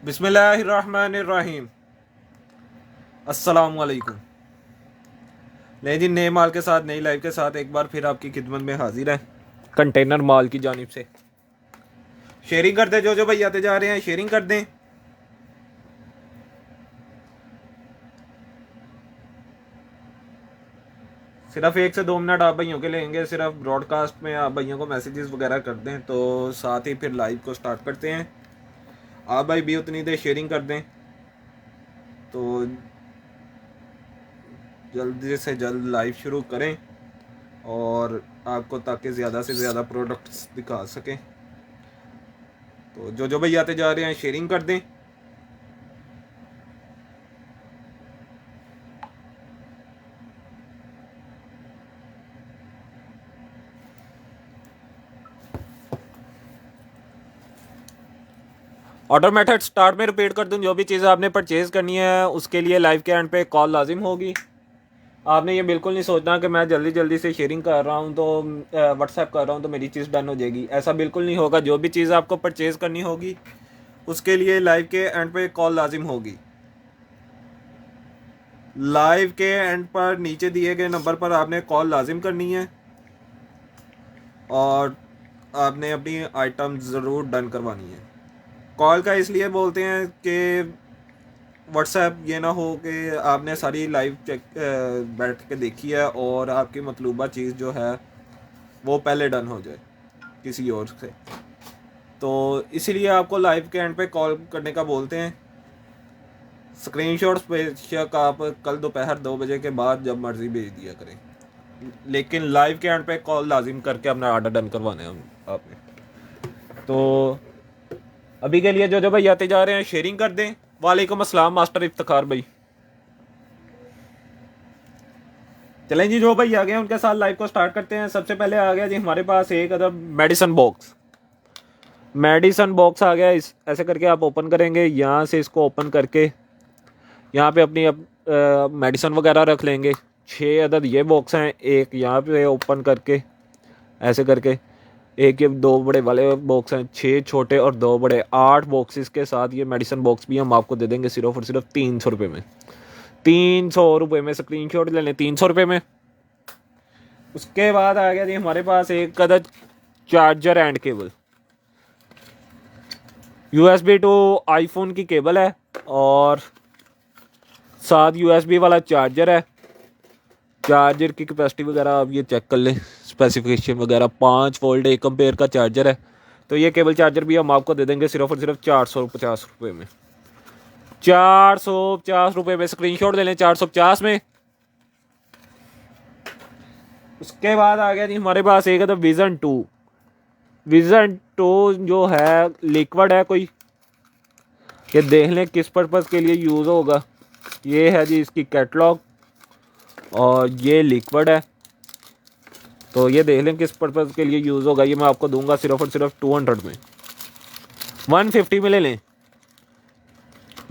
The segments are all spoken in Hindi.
बिस्मिल्लाहिर्रहमानिर्रहीम। अस्सलाम वालेकुम। नहीं जी, नए माल के साथ नई लाइव के साथ एक बार फिर आपकी खिदमत में हाजिर है कंटेनर माल की जानिब से। शेयरिंग कर दें, जो भाई आते जा रहे हैं शेयरिंग कर दें। सिर्फ 1 से 2 मिनट आप भाइयों के लेंगे, सिर्फ ब्रॉडकास्ट में आप भाइयों को मैसेजेस वगैरह कर दें तो साथ ही फिर लाइव को स्टार्ट करते हैं। आप भाई भी उतनी देर शेयरिंग कर दें तो जल्दी से जल्द लाइव शुरू करें और आपको ताकि ज़्यादा से ज़्यादा प्रोडक्ट्स दिखा सकें। तो जो भाई आते जा रहे हैं शेयरिंग कर दें। ऑर्डर मेथड स्टार्ट में रिपीट कर दूं, जो भी चीज़ आपने परचेज़ करनी है उसके लिए लाइव के एंड पे कॉल लाजिम होगी। आपने ये बिल्कुल नहीं सोचना कि मैं जल्दी जल्दी से शेयरिंग कर रहा हूँ तो व्हाट्सएप कर रहा हूँ तो मेरी चीज़ डन हो जाएगी, ऐसा बिल्कुल नहीं होगा। जो भी चीज़ आपको परचेज़ करनी होगी उसके लिए लाइव के एंड पे कॉल लाजिम होगी। लाइव के एंड पर नीचे दिए गए नंबर पर आपने कॉल लाजिम करनी है और आपने अपनी आइटम ज़रूर डन करवानी है। कॉल का इसलिए बोलते हैं कि व्हाट्सएप ये ना हो कि आपने सारी लाइव चेक बैठ के देखी है और आपकी मतलूबा चीज़ जो है वो पहले डन हो जाए किसी और से। तो इसीलिए आपको लाइव के एंड पे कॉल करने का बोलते हैं। स्क्रीनशॉट्स बेशक आप कल दोपहर 2 बजे के बाद जब मर्ज़ी भेज दिया करें, लेकिन लाइव के एंड पे कॉल लाजिम करके अपना ऑर्डर डन करवाना है आपने। तो अभी के लिए जो भाई आते जा रहे हैं शेयरिंग कर दें। वालेकुम अस्सलाम मास्टर इफ्तिखार भाई। चलें जी, जो भाई आ गए उनके साथ लाइव को स्टार्ट करते हैं। सबसे पहले आ गया जी हमारे पास एक other medicine box. Medicine box आ गया, इस ऐसे करके आप ओपन करेंगे। यहाँ से इसको ओपन करके यहाँ पे अपनी मेडिसन वगैरह रख लेंगे। 6 अदद ये बॉक्स हैं, एक यहाँ पे ओपन करके ऐसे करके, एक ये 2 बड़े वाले बॉक्स हैं, 6 छोटे और 2 बड़े, 8 बॉक्सेस के साथ ये मेडिसन बॉक्स भी हम आपको दे देंगे सिर्फ और सिर्फ 300 रुपये में। 300 रुपये में स्क्रीन शॉट ले लें, 300 रुपये में। उसके बाद आ गया जी हमारे पास एक अदद charger and cable. USB to iPhone की केबल है और साथ USB वाला चार्जर है। चार्जर की कैपेसिटी वगैरह आप ये चेक कर लें, स्पेसिफिकेशन वगैरह। 5 वोल्ट 1 एम्पेयर का चार्जर है। तो ये केबल चार्जर भी हम आपको दे देंगे सिर्फ और सिर्फ 450 रुपये में। 450 रुपये में स्क्रीनशॉट ले लें, 450 में। उसके बाद आ गया जी हमारे पास एक है विज़न 2। विज़न 2 जो है लिक्विड है कोई, ये देख लें किस पर्पज़ के लिए यूज़ होगा। ये है जी इसकी कैटलॉग और ये लिक्विड है, तो ये देख लें किस पर्पज़ के लिए यूज़ होगा। ये मैं आपको दूंगा सिर्फ और सिर्फ 200 में। 150 में ले लें,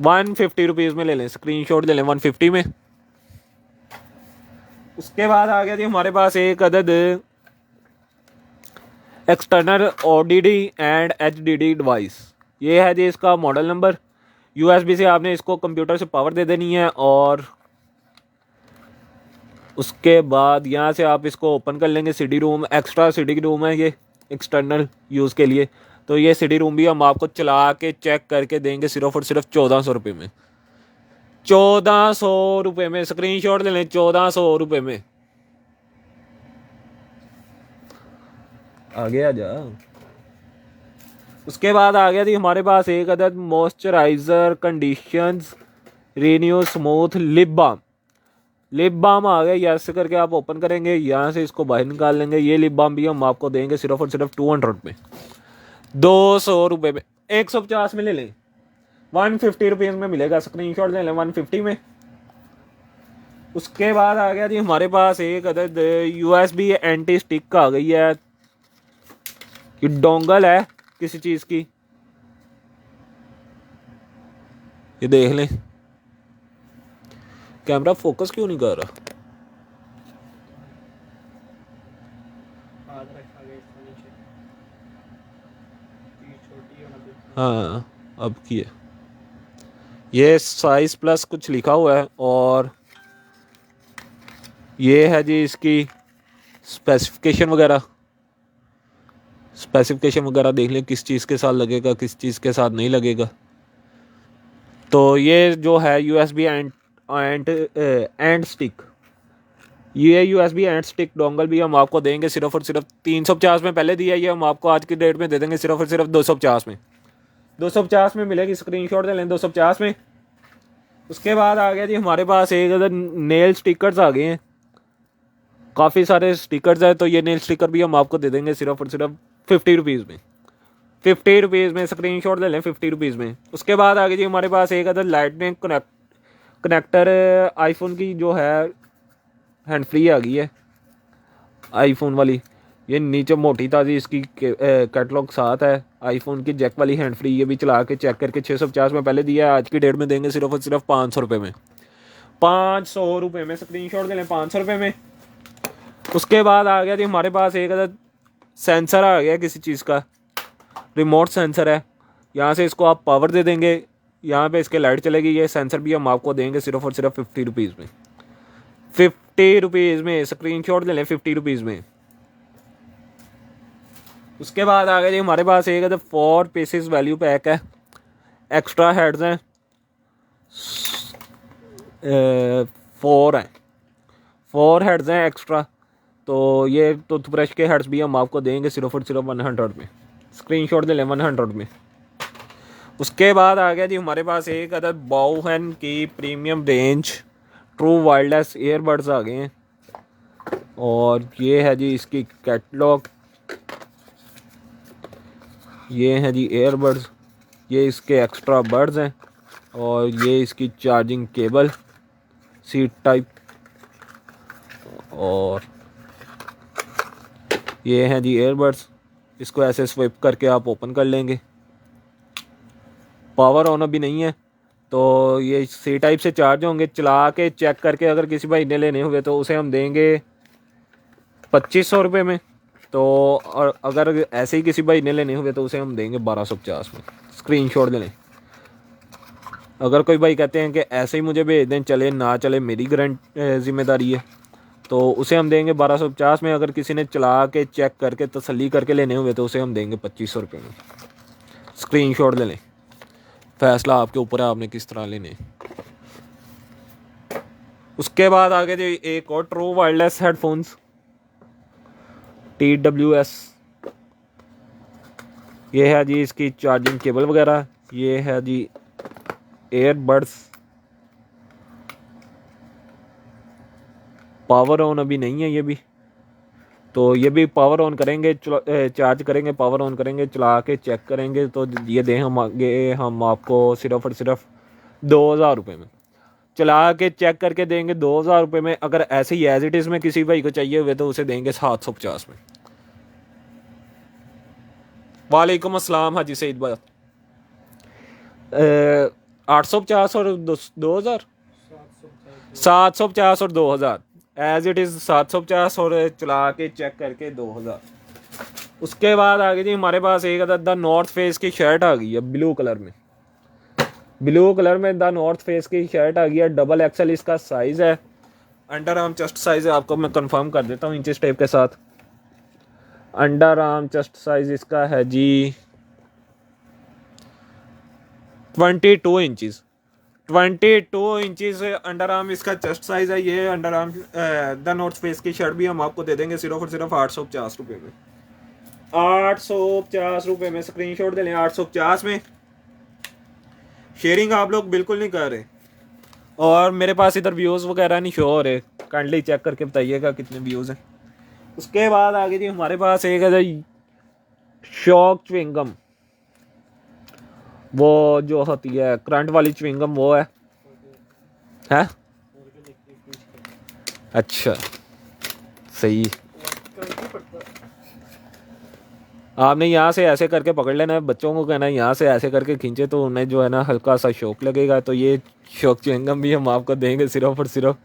150 रुपीज़ में ले लें, स्क्रीनशॉट ले लें 150 में। उसके बाद आ गया जी हमारे पास एक अदद external ODD and HDD device. ये है जी इसका मॉडल नंबर। USB से आपने इसको कंप्यूटर से पावर दे देनी है और उसके बाद यहाँ से आप इसको ओपन कर लेंगे। CD room, extra CD room है ये एक्सटर्नल यूज़ के लिए। तो ये CD रूम भी हम आपको चला के चेक करके देंगे सिर्फ और सिर्फ 1400 रुपये में। 1400 रुपये में स्क्रीनशॉट ले लें, 1400 रुपये में। आगे आ जा। उसके बाद आ गया जी हमारे पास एक अदद moisturiser conditions renew smooth lip balm. Lip balm आ गया, ऐसे करके आप ओपन करेंगे, यहाँ से इसको बाहर निकाल लेंगे। ये लिप बाम भी हम आपको देंगे सिर्फ और सिर्फ 200 में, 200 रुपये में। 150 में ले लें, 150 रुपीज़ में मिलेगा, स्क्रीनशॉट ले लें 150 में। उसके बाद आ गया जी हमारे पास एक अदद USB एंटी स्टिक का आ गई है। ये डोंगल है किसी चीज़ की, ये देख लें। कैमरा फोकस क्यों नहीं कर रहा? हाँ अब की है। ये साइज़ प्लस कुछ लिखा हुआ है और ये है जी इसकी स्पेसिफिकेशन वगैरह देख लें किस चीज़ के साथ लगेगा, किस चीज़ के साथ नहीं लगेगा। तो ये जो है USB एंड स्टिक, ये USB एंड स्टिक डोंगल भी हम आपको देंगे सिर्फ और सिर्फ 350 में पहले दिया, ये हम आपको आज की डेट में दे देंगे सिर्फ और सिर्फ 250 में। 250 में मिलेगी, स्क्रीनशॉट दे लें 250 में। उसके बाद आ गया जी हमारे पास एक अदर नेल स्टिकर्स आ गए हैं, काफ़ी सारे स्टिकर्स हैं। तो ये नेल स्टिकर भी हम आपको दे देंगे सिर्फ और सिर्फ 50 रुपीज़ में। 50 रुपीज़ में स्क्रीनशॉट ले लें 50 रुपीज़ में। उसके बाद आ गई जी हमारे पास एक अदर लाइटनिंग कनेक्टर आईफोन की जो है हैंड फ्री आ गई है आईफोन वाली। ये नीचे मोटी ताज़ी इसकी कैटलॉग साथ है। आईफोन की जैक वाली हैंड फ्री, ये भी चला के चेक करके 650 में पहले दिया है, आज की डेट में देंगे सिर्फ और सिर्फ 500 रुपये में। 500 रुपये में स्क्रीनशॉट दे लें 500 रुपये में। उसके बाद आ गया जी हमारे पास एक अदर सेंसर आ गया किसी चीज़ का, रिमोट सेंसर है। यहाँ से इसको आप पावर दे देंगे, यहाँ पे इसके लाइट चलेगी। ये सेंसर भी हम आपको देंगे सिर्फ और सिर्फ 50 रुपीज़ में। 50 रुपीज़ में स्क्रीनशॉट ले लें 50 रुपीज़ में। उसके बाद आ गया जी हमारे पास एक 4 पीसेस वैल्यू पैक है, एक्स्ट्रा हेड्स हैं 4 हैं, 4 हेड्स हैं एक्स्ट्रा। तो ये टूथब्रश के हेड्स भी हम आपको देंगे सिर्फ और सिर्फ 100 में। स्क्रीनशॉट दे लें 100 में। उसके बाद आ गया जी हमारे पास एक अदर बाओहेन की premium range true wireless earbuds आ गए हैं और ये है जी इसकी कैटलॉग। ये हैं जी ईयरबड्स, ये इसके एक्स्ट्रा बड्स हैं और ये इसकी चार्जिंग केबल सी टाइप, और ये हैं जी ईयरबड्स। इसको ऐसे स्विप करके आप ओपन कर लेंगे। पावर ऑन अभी नहीं है, तो ये सी टाइप से चार्ज होंगे। चला के चेक करके अगर किसी भाई ने लेने हुए तो उसे हम देंगे 2500 रुपये में। तो और अगर ऐसे ही किसी भाई ने लेने हुए तो उसे हम देंगे 1250 में। स्क्रीनशॉट ले लें। अगर कोई भाई कहते हैं कि ऐसे ही मुझे भेज दें, चले ना चले मेरी जिम्मेदारी है, तो उसे हम देंगे 1250 में। अगर किसी ने चला के चेक करके तसल्ली करके लेने हुए तो उसे हम देंगे 2500 रुपये में। स्क्रीनशॉट ले लें। फैसला आपके ऊपर है, आपने किस तरह लेने। उसके बाद आगे जो एक और ट्रू वायरलेस हेडफोन्स TWS, ये है जी इसकी चार्जिंग केबल वगैरह। ये है जी एयरबड्स, पावर ऑन अभी नहीं है ये भी, तो ये भी पावर ऑन करेंगे, चार्ज करेंगे, पावर ऑन करेंगे, चला के चेक करेंगे तो ये दें हम आगे हम आपको सिर्फ और सिर्फ 2000 रुपये में। चला के चेक करके देंगे 2000 रुपये में। अगर ऐसे ही एज इट इज़ में किसी भाई को चाहिए हुए तो उसे देंगे 750 में। वालेकुम अस्सलाम हाजी सईद भाई। 850 और 2000, 750 और 2000 एज इट इज़ 750 और चला के चेक करके 2000। उसके बाद आ गई जी हमारे पास एक द नॉर्थ फेस की शर्ट आ गई है ब्लू कलर में। ब्लू कलर में द नॉर्थ फेस की शर्ट आ गई है, डबल XL इसका साइज़ है। अंडर आर्म चेस्ट साइज़ है, आपको मैं कंफर्म कर देता हूँ इंचेस टेप के साथ। अंडर आर्म चेस्ट साइज़ इसका है जी 22 इंचज़। 22 इंचज़ अंडर आर्म इसका चेस्ट साइज़ है। ये under arm the north face की शर्ट भी हम आपको दे देंगे सिर्फ और सिर्फ 850 रुपये में। 850 रुपये में स्क्रीनशॉट दे लें 850 में। शेयरिंग आप लोग बिल्कुल नहीं कर रहे और मेरे पास इधर व्यूज़ वगैरह नहीं शो हो रहे, काइंडली चेक करके बताइएगा कितने व्यूज़ हैं। उसके बाद आगे जी हमारे पास एक है शॉक च्युइंगम, वो जो होती है करंट वाली च्युइंगम, वो है अच्छा सही। आपने यहाँ से ऐसे करके पकड़ लेना है, बच्चों को कहना है यहाँ से ऐसे करके खींचे तो उन्हें जो है ना हल्का सा शौक लगेगा। तो ये शौक च्युइंगम भी हम आपको देंगे सिर्फ और सिर्फ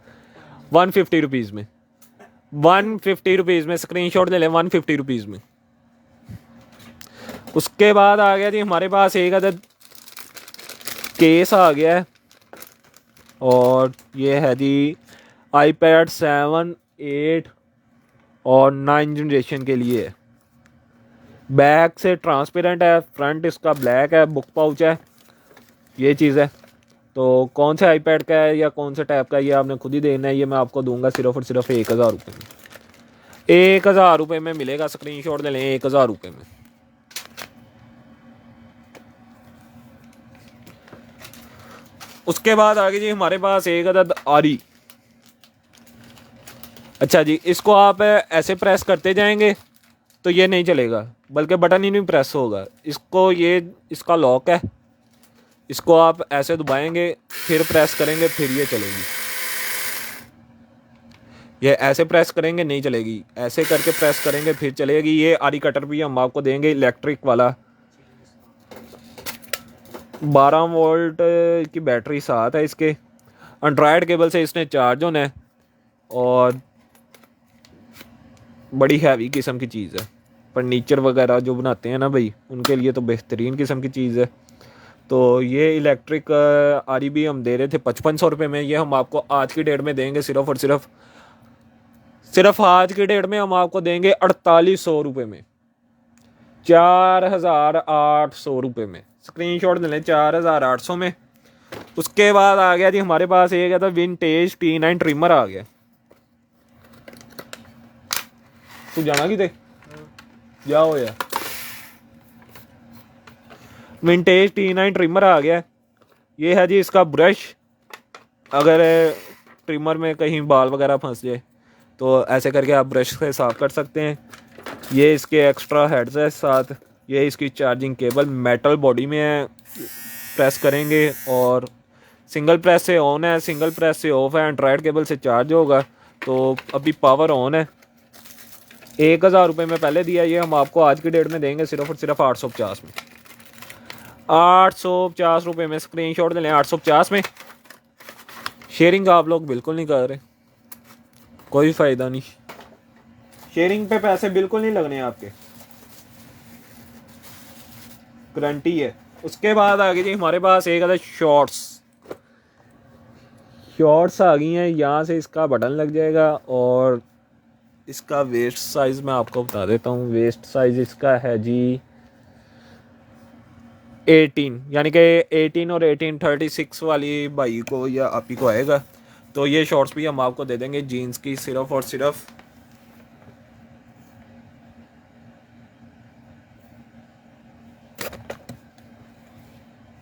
150 रुपीज़ में। 150 रुपीज़ में स्क्रीनशॉट ले लें 150 रुपीज़ में। उसके बाद आ गया जी हमारे पास एक अदद केस आ गया है और ये है जी iPad 7, 8 और 9 जनरेशन के लिए। बैक से ट्रांसपेरेंट है, फ्रंट इसका ब्लैक है, बुक पाउच है, ये चीज़ है। तो कौन से iPad का है या कौन से टैब का है ये आपने खुद ही देखना है। ये मैं आपको दूंगा सिर्फ और सिर्फ 1000 रुपये में। 1000 रुपये में मिलेगा, स्क्रीनशॉट ले लें, 1000 रुपये में। उसके बाद आगे जी हमारे पास एक अदद आरी। अच्छा जी, इसको आप ऐसे प्रेस करते जाएंगे तो ये नहीं चलेगा, बल्कि बटन ही नहीं प्रेस होगा। इसको ये इसका लॉक है, इसको आप ऐसे दबाएंगे, फिर प्रेस करेंगे, फिर ये चलेगी। ये ऐसे प्रेस करेंगे नहीं चलेगी, ऐसे करके प्रेस करेंगे फिर चलेगी। ये आरी कटर भी हम आपको देंगे इलेक्ट्रिक वाला, 12 वोल्ट की बैटरी साथ है इसके। एंड्रॉयड केबल से इसने चार्ज होना है और बड़ी हैवी किस्म की चीज़ है। फर्नीचर वगैरह जो बनाते हैं ना भाई, उनके लिए तो बेहतरीन किस्म की चीज़ है। तो ये इलेक्ट्रिक आरी भी हम दे रहे थे 5500 रुपये में। ये हम आपको आज की डेट में देंगे सिर्फ और सिर्फ आज की डेट में हम आपको देंगे 4800 रुपये में, 4800 रुपये में। स्क्रीनशॉट ले लें, 4800 में। उसके बाद आ गया जी हमारे पास एक था विंटेज T9 ट्रिमर आ गया। तू जाना कि थे जाओ यार। विंटेज T9 ट्रिमर आ गया। ये है जी इसका ब्रश। अगर ट्रिमर में कहीं बाल वगैरह फंस जाए तो ऐसे करके आप ब्रश से साफ कर सकते हैं। ये इसके एक्स्ट्रा हेड्स है साथ। ये इसकी चार्जिंग केबल मेटल बॉडी में है, प्रेस करेंगे और सिंगल प्रेस से ऑन है, सिंगल प्रेस से ऑफ है। एंड्रॉयड केबल से चार्ज होगा। तो अभी पावर ऑन है। 1000 रुपये में पहले दिया, ये हम आपको आज की डेट में देंगे सिर्फ और सिर्फ 850 में। 850 रुपये में स्क्रीनशॉट ले लें, 850 में। शेयरिंग आप लोग बिल्कुल नहीं कर रहे, कोई फ़ायदा नहीं। शेयरिंग पे पैसे बिल्कुल नहीं लगने आपके, गारंटी है। उसके बाद आ गई जी हमारे पास एक आता शॉर्ट्स आ गई हैं। यहाँ से इसका बटन लग जाएगा और इसका वेस्ट साइज़ मैं आपको बता देता हूँ। वेस्ट साइज़ इसका है जी 18, यानी कि 18 और 18 36 वाली भाई को या आप ही को आएगा। तो ये शॉर्ट्स भी हम आपको दे देंगे जीन्स की सिर्फ और सिर्फ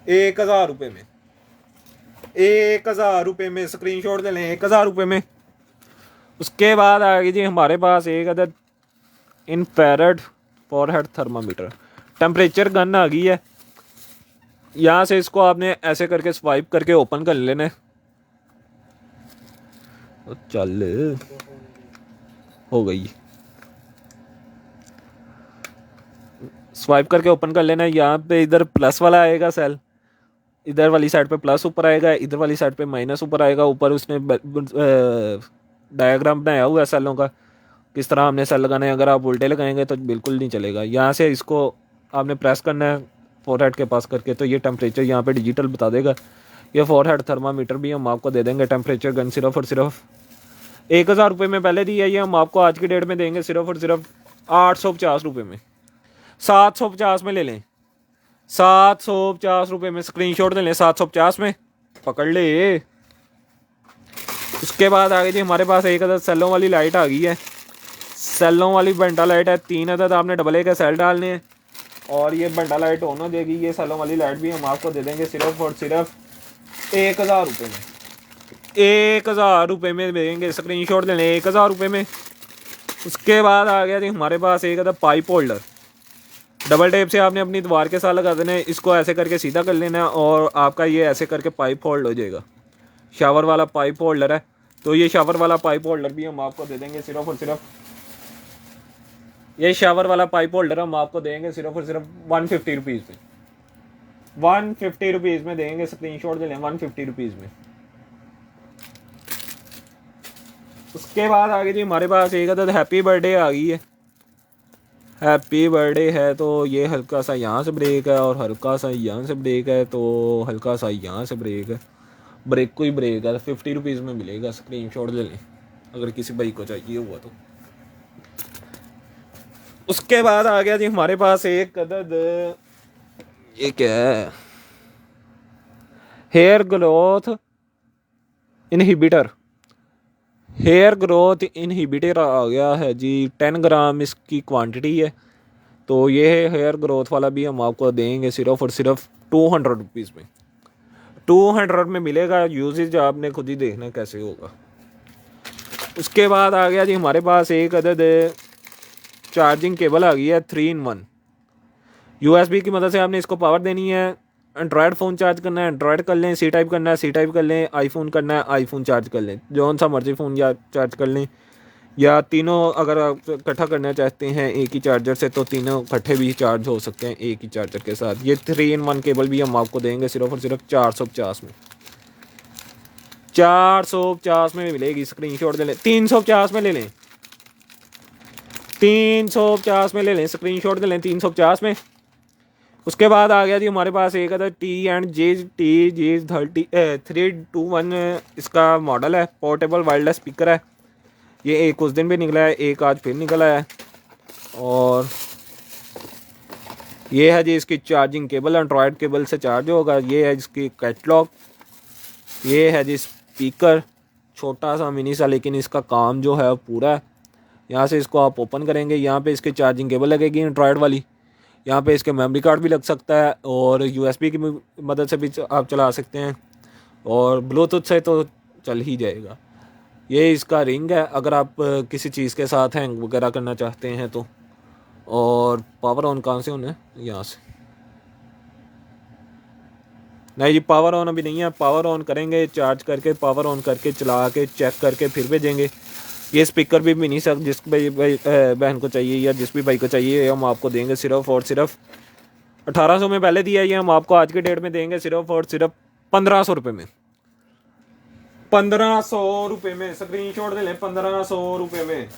1000 रुपये में। 1000 रुपये में स्क्रीनशॉट ले लें, 1000 रुपये में। उसके बाद आ गई जी हमारे पास एक अदद infrared forehead thermometer. Temperature gun आ गई है। यहाँ से इसको आपने ऐसे करके स्वाइप करके ओपन कर लेना है। चल हो गई, स्वाइप करके ओपन कर लेना है। यहाँ पे इधर प्लस वाला आएगा सेल, इधर वाली साइड पे प्लस ऊपर आएगा, इधर वाली साइड पे माइनस ऊपर आएगा। ऊपर उसने डायग्राम बनाया हुआ है सेलों का, किस तरह हमने सेल लगाना है। अगर आप उल्टे लगाएंगे तो बिल्कुल नहीं चलेगा। यहाँ से इसको आपने प्रेस करना है फोरहेड के पास करके, तो ये टेम्परेचर यहाँ पे डिजिटल बता देगा। ये फोरहेड थर्मामीटर भी हम आपको दे देंगे। टेम्परेचर गन सिर्फ और सिर्फ 1000 रुपये में पहले दी है, ये हम आपको आज की डेट में देंगे सिर्फ और सिर्फ 850 रुपये में। 750 में ले लें, 750 रुपये में स्क्रीनशॉट ले लें, 750 में पकड़ ले। उसके बाद आ गई जी हमारे पास एक अदद सेलों वाली लाइट आ गई है। सेलों वाली बंटा लाइट है, 3 अदद आपने डबल ए के सेल डालने हैं और ये बंटा लाइट ऑन हो जाएगी। ये सेलों वाली लाइट भी हम आपको दे देंगे सिर्फ और सिर्फ 1000 रुपये में। 1000 रुपये में देंगे, स्क्रीनशॉट ले लें, 1000 रुपये में। उसके बाद आ गया जी हमारे पास एक अदद पाइप होल्डर। डबल टेप से आपने अपनी दीवार के साथ लगा देना है। इसको ऐसे करके सीधा कर लेना है और आपका ये ऐसे करके पाइप होल्ड हो जाएगा। शावर वाला पाइप होल्डर है, तो ये शावर वाला पाइप होल्डर भी हम आपको दे देंगे सिर्फ और सिर्फ, ये शावर वाला पाइप होल्डर हम आपको देंगे सिर्फ और सिर्फ 150 रुपीज़ में। 150 रुपीज़ में देंगे, स्क्रीनशॉट ले लें, 150 रुपीज़ में। उसके बाद आगे जी हमारे पास एक अदद हैप्पी बर्थडे आ गई है। हैप्पी बर्थडे है तो ये हल्का सा यहाँ से ब्रेक है और हल्का सा यहाँ से ब्रेक है, तो हल्का सा यहाँ से ब्रेक है। ब्रेक को ही ब्रेक है, 50 रुपीज़ में मिलेगा, स्क्रीनशॉट ले लें अगर किसी भाई को चाहिए हुआ तो। उसके बाद आ गया जी हमारे पास एक अदद, ये क्या है, hair growth inhibitor. Hair growth inhibitor आ गया है जी, 10 ग्राम इसकी क्वांटिटी है। तो ये हेयर ग्रोथ वाला भी हम आपको देंगे सिर्फ और सिर्फ 200 रुपीज़ में। 200 में मिलेगा, यूजेज आपने खुद ही देखना कैसे होगा। उसके बाद आ गया जी हमारे पास एक अदद चार्जिंग केबल आ गई है 3 in 1। USB की मदद से आपने इसको पावर देनी है। एंड्रॉयड फ़ोन चार्ज करना है एंड्रॉयड कर लें, सी टाइप करना है सी टाइप कर लें, आईफोन करना है आईफोन चार्ज कर लें, जौन सा मर्जी फ़ोन या चार्ज कर लें, या तीनों अगर आप इकट्ठा करना चाहते हैं एक ही चार्जर से तो तीनों इकट्ठे भी चार्ज हो सकते हैं एक ही चार्जर के साथ। ये 3 in 1 केबल भी हम आपको देंगे सिर्फ और सिर्फ 450 में। 450 में मिलेगी, स्क्रीनशॉट ले लें। 350 में ले लें, 350 में ले लें, स्क्रीनशॉट ले लें 350 में। उसके बाद आ गया जी हमारे पास एक अदर TNG321 इसका मॉडल है, पोर्टेबल वायरलेस स्पीकर है। ये एक उस दिन भी निकला है, एक आज फिर निकला है। और ये है जी इसकी चार्जिंग केबल, एंड्रॉयड केबल से चार्ज होगा। ये है इसकी कैटलॉग, ये है जी स्पीकर, छोटा सा मिनी सा, लेकिन इसका काम जो है पूरा है। यहाँ से इसको आप ओपन करेंगे, यहाँ पे इसकी चार्जिंग केबल लगेगी एंड्रॉयड वाली, यहाँ पे इसके मेमोरी कार्ड भी लग सकता है और USB की मदद से भी आप चला सकते हैं, और ब्लूटूथ से तो चल ही जाएगा। ये इसका रिंग है अगर आप किसी चीज़ के साथ हैंग वगैरह करना चाहते हैं तो। और पावर ऑन कहाँ से होना है, यहाँ से नहीं जी, पावर ऑन अभी नहीं है। पावर ऑन करेंगे, चार्ज करके पावर ऑन करके चला के चेक करके फिर भेजेंगे। ये स्पीकर भी मिनी सक जिस भाई बहन को चाहिए या जिस भी भाई को चाहिए हम आपको देंगे सिर्फ और सिर्फ 1800 में पहले दिया, ये हम आपको आज के डेट में देंगे सिर्फ और सिर्फ 1500 रुपये में। 1500 रुपये में, स्क्रीनशॉट ले लें, 1500 रुपये में।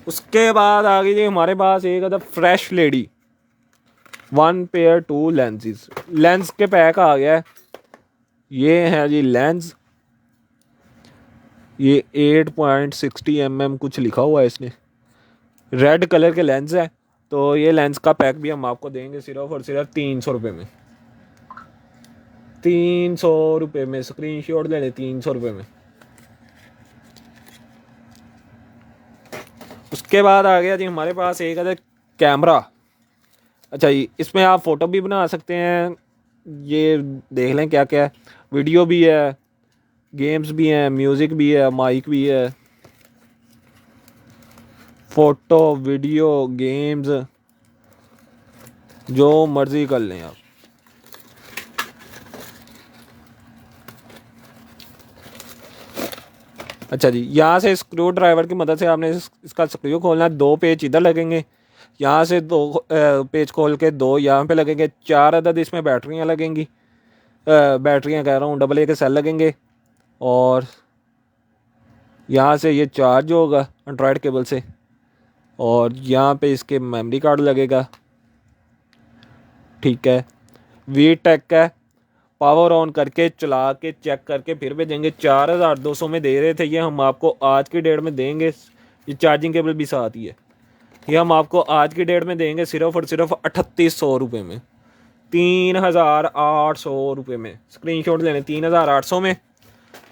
उसके बाद आ गई जी हमारे पास एक other fresh lady 1 pair 2 lenses, lens के पैक आ गया है। ये है जी लेंस, ये 8.60 mm कुछ लिखा हुआ है इसने, रेड कलर के लेंस है। तो ये लेंस का पैक भी हम आपको देंगे सिर्फ और सिर्फ 300 रुपये में। 300 रुपये में, स्क्रीनशॉट ले लें, 300 रुपये में। उसके बाद आ गया जी हमारे पास एक अदर कैमरा। अच्छा जी, इसमें आप फ़ोटो भी बना सकते हैं, ये देख लें क्या क्या है, वीडियो भी है, गेम्स भी हैं, म्यूज़िक भी है, माइक भी है, फ़ोटो वीडियो गेम्स जो मर्ज़ी कर लें आप। अच्छा जी, यहाँ से स्क्रू ड्राइवर की मदद से आपने इसका स्क्रू खोलना है। 2 पेज इधर लगेंगे, यहाँ से 2 पेज खोल के 2 यहाँ पे लगेंगे। 4 अदद इसमें बैटरियाँ लगेंगी, बैटरियाँ कह रहा हूँ, AA के सेल लगेंगे। और यहाँ से ये चार्ज होगा एंड्रॉयड केबल से, और यहाँ पे इसके मेमोरी कार्ड लगेगा। ठीक है, VTech का पावर ऑन करके चला के चेक करके फिर भेजेंगे। 4200 में दे रहे थे, ये हम आपको आज की डेट में देंगे। ये चार्जिंग केबल भी साथ ही है, ये हम आपको आज की डेट में देंगे सिर्फ और सिर्फ 3800 रुपये में। 3800 रुपये में, स्क्रीनशॉट लेने 3800 में।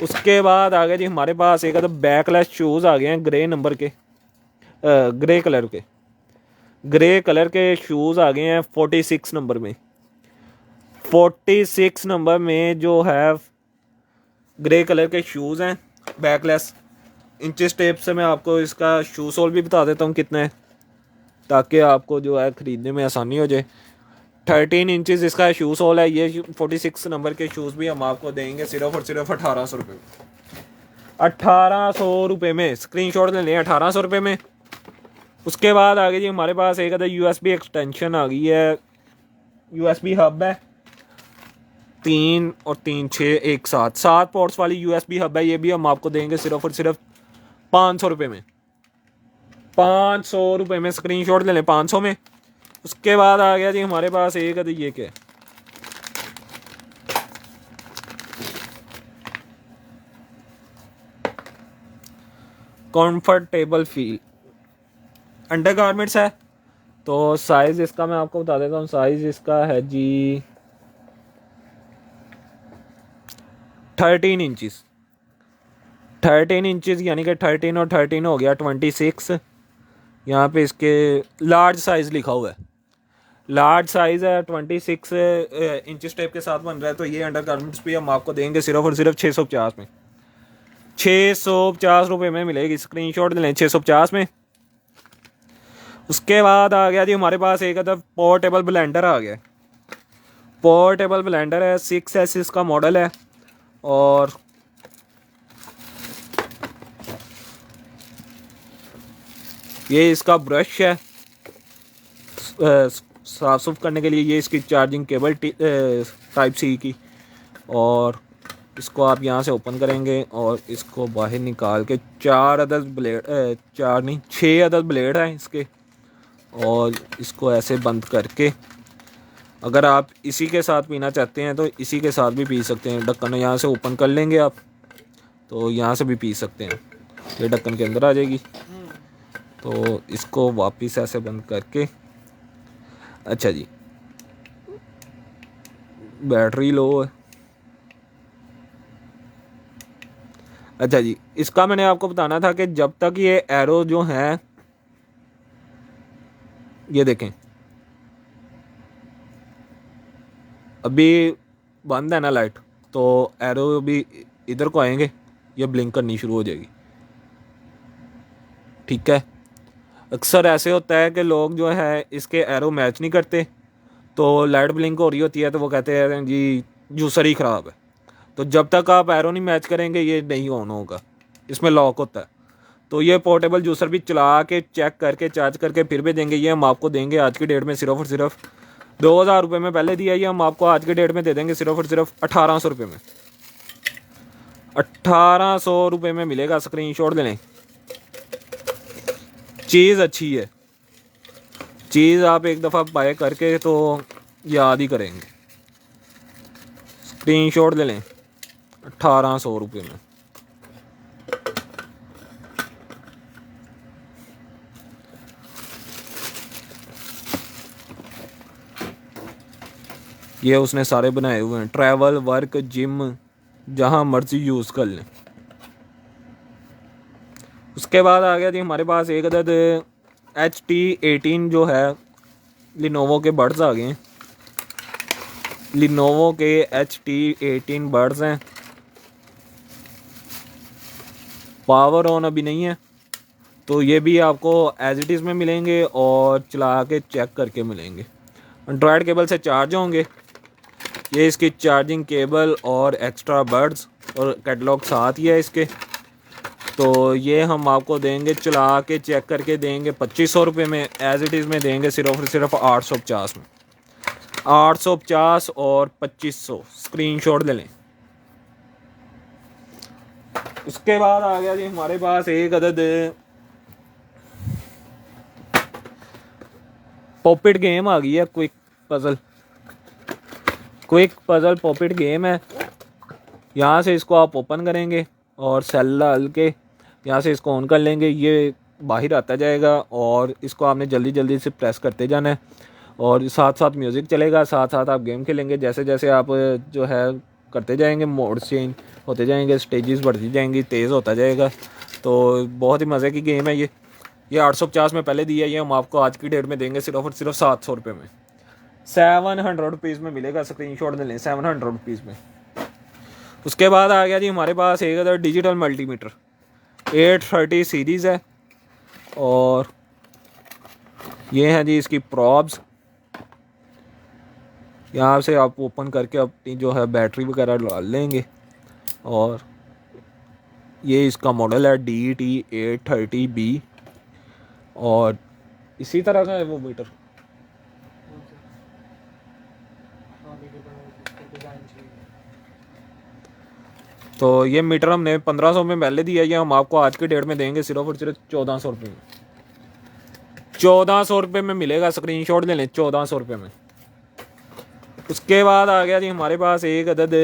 उसके बाद आ गया जी हमारे पास एक तो बैकलेस शूज़ आ गए हैं ग्रे नंबर के, ग्रे कलर के, ग्रे कलर के शूज़ आ गए हैं 46 नंबर में। 46 नंबर में जो है ग्रे कलर के शूज़ हैं बैकलेस। इंचेस टेप से मैं आपको इसका शू सोल भी बता देता हूँ कितना है, ताकि आपको जो है ख़रीदने में आसानी हो जाए। 13 इंचेस इसका शू सोल है। ये 46 नंबर के शूज़ भी हम आपको देंगे सिर्फ और सिर्फ 1800 रुपये में। 1800 रुपये में, स्क्रीनशॉट ले लें, 1800 रुपये में। उसके बाद आ गई जी हमारे पास एक अदर USB एक्सटेंशन आ गई है, USB हब है, 3 और 3 6 एक साथ 7 पोर्ट्स वाली USB हब है। ये भी हम आपको देंगे सिर्फ और सिर्फ 500 रुपये में। 500 रुपये में, स्क्रीनशॉट ले लें, 500 में। उसके बाद आ गया जी हमारे पास एक अदर, ये क्या है, कंफर्टेबल फील अंडर गारमेंट्स है। तो साइज़ इसका मैं आपको बता देता हूँ, साइज़ इसका है जी 13 इंचज़। 13 इंचज़ यानी कि 13 और 13 हो गया 26। यहाँ पे इसके लार्ज साइज़ लिखा हुआ है, लार्ज साइज़ है 26 इंच टेप के साथ बन रहा है। तो ये अंडर गारमेंट्स भी हम आपको देंगे सिर्फ और सिर्फ 650 में, 650 रुपये में मिलेगी। स्क्रीनशॉट ले लें 650 में। उसके बाद आ गया जी हमारे पास एक अदर पोर्टेबल ब्लेंडर आ गया। पोर्टेबल ब्लेंडर है, 6S का मॉडल है। और ये इसका ब्रश है साफ सुफ करने के लिए। ये इसकी चार्जिंग केबल टाइप सी की। और इसको आप यहाँ से ओपन करेंगे और इसको बाहर निकाल के 4 अदद ब्लेड, 4 नहीं 6 अदद ब्लेड हैं इसके। और इसको ऐसे बंद करके अगर आप इसी के साथ पीना चाहते हैं तो इसी के साथ भी पी सकते हैं। ढक्कन यहाँ से ओपन कर लेंगे आप, तो यहाँ से भी पी सकते हैं। ये ढक्कन के अंदर आ जाएगी। तो इसको वापस ऐसे बंद करके, अच्छा जी बैटरी लो है। अच्छा जी, इसका मैंने आपको बताना था कि जब तक ये एरो जो हैं, ये देखें अभी बंद है ना लाइट, तो एरो भी इधर को आएंगे, ये ब्लिंक करनी शुरू हो जाएगी। ठीक है, अक्सर ऐसे होता है कि लोग जो है इसके एरो मैच नहीं करते, तो लाइट ब्लिंक हो रही होती है तो वो कहते हैं जी जूसर ही ख़राब है। तो जब तक आप एरो नहीं मैच करेंगे ये नहीं ऑन होगा, इसमें लॉक होता है। तो ये पोर्टेबल जूसर भी चला के चेक करके चार्ज करके फिर भी देंगे। ये हम आपको देंगे आज की डेट में सिर्फ और सिर्फ 2000 रुपये में पहले दिया, ये हम आपको आज की डेट में दे देंगे सिर्फ और सिर्फ 1800 रुपये में। 1800 रुपये में मिलेगा। स्क्रीनशॉट ले लें। चीज़ अच्छी है, चीज़ आप एक दफ़ा बाय करके तो याद ही करेंगे। स्क्रीनशॉट ले लें 1800 रुपये में। ये उसने सारे बनाए हुए हैं, ट्रैवल वर्क जिम जहाँ मर्जी यूज़ कर लें। उसके बाद आ गया जी हमारे पास एक अदद HT18 जो है लिनोवो के बड्स आ गए हैं। लिनोवो के HT18 बड्स हैं। पावर ऑन अभी नहीं है, तो ये भी आपको एज इट इज़ में मिलेंगे और चला के चेक करके मिलेंगे। एंड्रॉयड केबल से चार्ज होंगे। ये इसकी चार्जिंग केबल और एक्स्ट्रा बड्स और कैटलॉग साथ ही है इसके। तो ये हम आपको देंगे चला के चेक करके देंगे 2500 रुपये में। एज इट इज़ में देंगे सिर्फ और सिर्फ 850 में। 850 और 2500। स्क्रीनशॉट ले लें। उसके बाद आ गया जी हमारे पास एक अदद पॉपिट गेम आ गई है, क्विक पजल पॉपिट गेम है। यहाँ से इसको आप ओपन करेंगे और सेल डाल के यहाँ से इसको ऑन कर लेंगे। ये बाहर आता जाएगा और इसको आपने जल्दी जल्दी से प्रेस करते जाना है और साथ साथ म्यूज़िक चलेगा, साथ साथ आप गेम खेलेंगे। जैसे जैसे आप जो है करते जाएंगे, मोड चेंज होते जाएंगे, स्टेजेस बढ़ती जाएंगी, तेज़ होता जाएगा। तो बहुत ही मज़े की गेम है ये 850 में पहले दिया, ये हम आपको आज की डेट में देंगे सिर्फ और सिर्फ 700 रुपये में। 700 रुपीज़ में मिलेगा। स्क्रीनशॉट ले लें 700 रुपीज़ में। उसके बाद आ गया जी हमारे पास एक अदर डिजिटल मल्टीमीटर 830 सीरीज़ है। और ये है जी इसकी प्रॉब्स। यहाँ से आप ओपन करके अपनी जो है बैटरी वगैरह डाल लेंगे। और ये इसका मॉडल है DT830B और इसी तरह का है वो मीटर। तो ये मीटर हमने 1500 में पहले दिया, ये हम आपको आज की डेट में देंगे सिर्फ और सिर्फ 1400 रुपये में। 1400 रुपये में मिलेगा। स्क्रीनशॉट ले लें 1400 रुपये में। उसके बाद आ गया जी हमारे पास एक अदद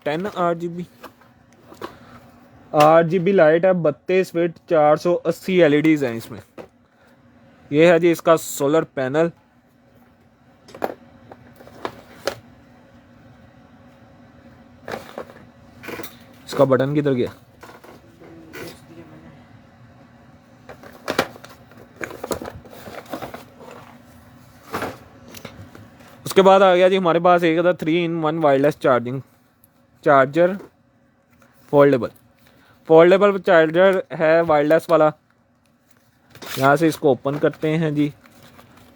10 8GB RGB लाइट है, 32 फिट 480 LEDs हैं इसमें। ये है जी इसका सोलर पैनल। इसका बटन किधर गया? उसके बाद आ गया जी हमारे पास एक था 3-in-1 wireless charger foldable charger है वायरलेस वाला। यहाँ से इसको ओपन करते हैं जी।